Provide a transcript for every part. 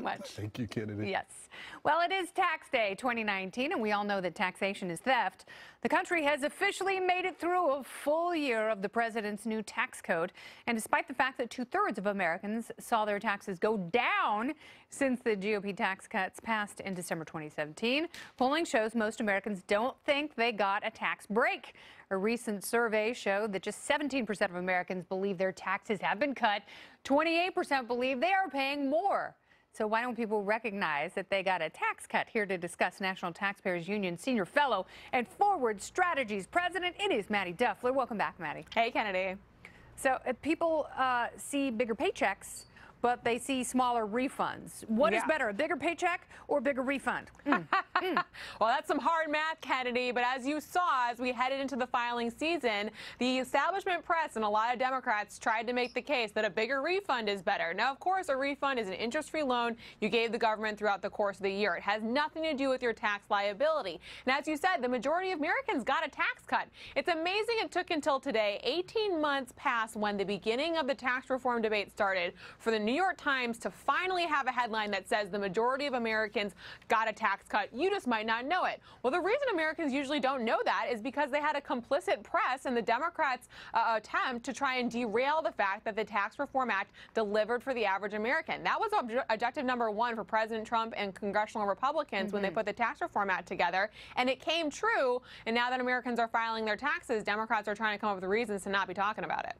much. Thank you, Kennedy. Yes. Well, it is Tax Day 2019, and we all know that taxation is theft. The country has officially made it through a full year of the president's new tax code. And despite the fact that 2/3 of Americans saw their taxes go down since the GOP tax cuts passed in December 2017, polling shows most Americans don't think they got a tax break. A recent survey showed that just 17% of Americans believe their taxes have been cut. 28% believe they are paying more. So why don't people recognize that they got a tax cut? Here to discuss National Taxpayers Union Senior Fellow and Forward Strategies President, it is Mattie Duppler. Welcome back, Mattie. Hey, Kennedy. So people see bigger paychecks, but they see smaller refunds. What is better, a bigger paycheck or a bigger refund? Well, that's some hard math, Kennedy, but as you saw, as we headed into the filing season, the establishment press and a lot of Democrats tried to make the case that a bigger refund is better. Now, of course, a refund is an interest-free loan you gave the government throughout the course of the year. It has nothing to do with your tax liability. And as you said, the majority of Americans got a tax cut. It's amazing it took until today, 18 months past when the beginning of the tax reform debate started, for the New York Times to finally have a headline that says the majority of Americans got a tax cut. You just might not know it. Well, the reason Americans usually don't know that is because they had a complicit press in the Democrats' attempt to try and derail the fact that the Tax Reform Act delivered for the average American. That was objective number one for President Trump and congressional Republicans when they put the Tax Reform Act together, and it came true. And now that Americans are filing their taxes, Democrats are trying to come up with reasons to not be talking about it.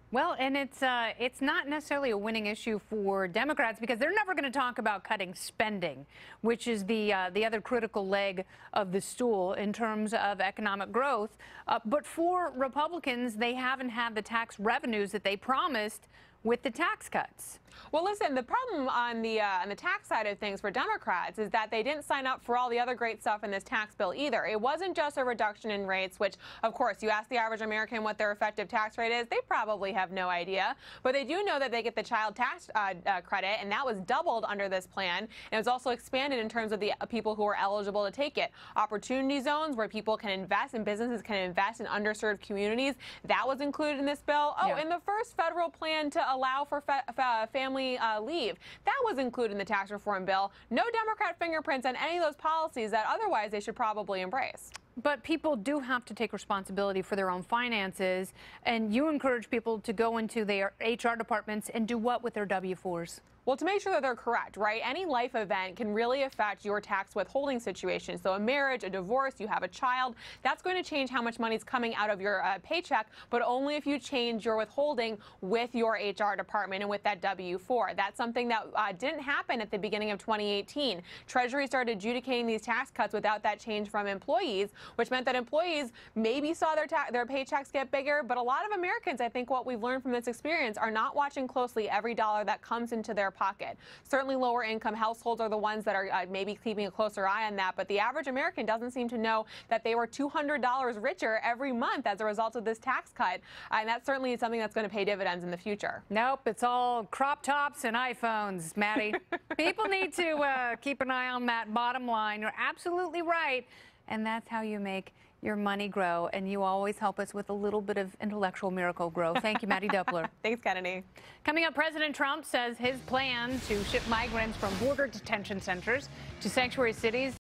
Well, and it's not necessarily a winning issue for Democrats because they're never going to talk about cutting spending, which is the other critical leg of the stool in terms of economic growth. But for Republicans, they haven't had the tax revenues that they promised with the tax cuts. Well, listen, the problem on the tax side of things for Democrats is that they didn't sign up for all the other great stuff in this tax bill either. It wasn't just a reduction in rates, which, of course, you ask the average American what their effective tax rate is, they probably have no idea. But they do know that they get the child tax credit, and that was doubled under this plan. And it was also expanded in terms of the people who are eligible to take it. Opportunity zones where people can invest and businesses can invest in underserved communities, that was included in this bill. Oh, and the first federal plan to allow for family leave, that was included in the tax reform bill. No Democrat fingerprints on any of those policies that otherwise they should probably embrace. But people do have to take responsibility for their own finances, and you encourage people to go into their HR departments and do what with their W-4s? Well, to make sure that they're correct, right? Any life event can really affect your tax withholding situation. So a marriage, a divorce, you have a child, that's going to change how much money is coming out of your paycheck, but only if you change your withholding with your HR department and with that W-4. That's something that didn't happen at the beginning of 2018. Treasury started adjudicating these tax cuts without that change from employees, which meant that employees maybe saw their paychecks get bigger, but a lot of Americans, I think what we've learned from this experience, are not watching closely every dollar that comes into their pocket. Certainly lower income households are the ones that are maybe keeping a closer eye on that, but the average American doesn't seem to know that they were $200 richer every month as a result of this tax cut, and that's certainly something that's going to pay dividends in the future. Nope, it's all crop tops and iPhones, Mattie. People need to keep an eye on that bottom line. You're absolutely right, and that's how you make your money grow, and you always help us with a little bit of intellectual miracle grow. Thank you, Mattie Duppler. Thanks, Kennedy. Coming up, President Trump says his plan to ship migrants from border detention centers to sanctuary cities